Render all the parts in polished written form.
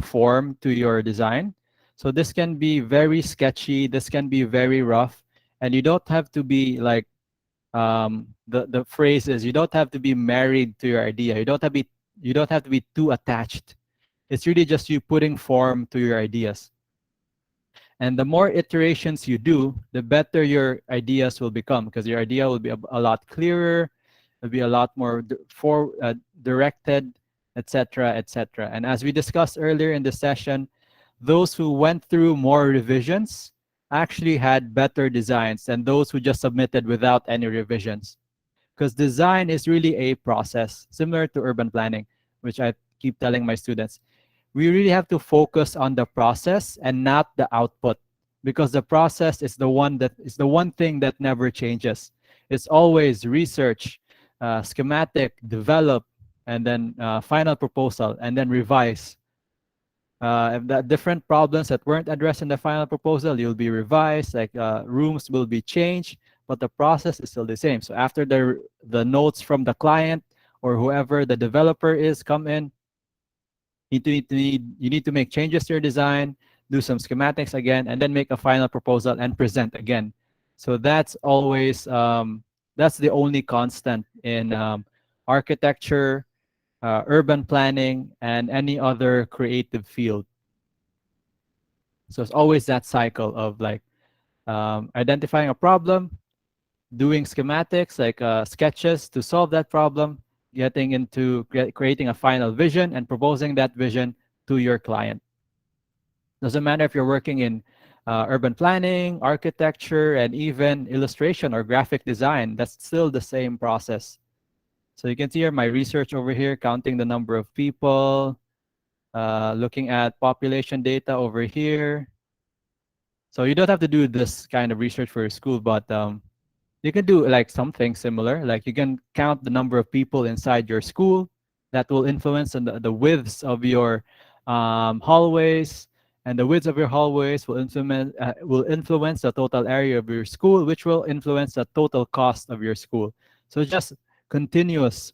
form to your design. So this can be very sketchy, this can be very rough, and you don't have to be like the phrase is, you don't have to be married to your idea. You don't have to be too attached. It's really just you putting form to your ideas. And the more iterations you do, the better your ideas will become, because your idea will be a lot clearer, will be a lot more directed, etc., etc. And as we discussed earlier in the session, those who went through more revisions actually had better designs than those who just submitted without any revisions. Because design is really a process, similar to urban planning, which I keep telling my students. We really have to focus on the process and not the output, because the process is the one thing that never changes. It's always research, schematic, develop, and then final proposal, and then revise. If that different problems that weren't addressed in the final proposal, you'll be revised, like rooms will be changed, but the process is still the same. So after the notes from the client or whoever the developer is come in, you need to make changes to your design, do some schematics again, and then make a final proposal and present again. So that's always that's the only constant in architecture, urban planning, and any other creative field. So it's always that cycle of like identifying a problem, doing schematics like sketches to solve that problem, getting into creating a final vision and proposing that vision to your client. Doesn't matter if you're working in urban planning, architecture, and even illustration or graphic design, that's still the same process. So you can see here my research over here, counting the number of people, looking at population data over here. So you don't have to do this kind of research for your school, but you can do like something similar. Like you can count the number of people inside your school. That will influence the widths of your hallways, and the widths of your hallways will influence the total area of your school, which will influence the total cost of your school. So just continuous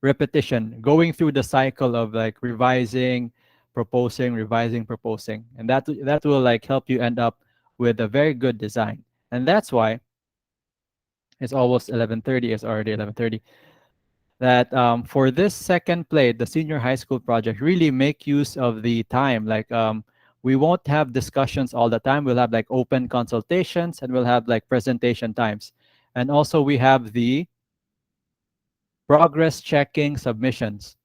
repetition, going through the cycle of like revising, proposing, revising, proposing, and that will like help you end up with a very good design. And that's why it's almost 11:30. It's already 11:30. That for this second play, the senior high school project, really make use of the time. Like we won't have discussions all the time. We'll have like open consultations, and we'll have like presentation times. And also we have the progress checking submissions.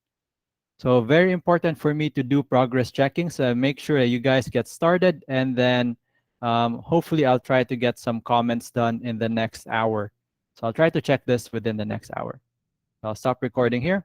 So very important for me to do progress checking. So make sure that you guys get started, and then hopefully I'll try to get some comments done in the next hour. So I'll try to check this within the next hour. I'll stop recording here.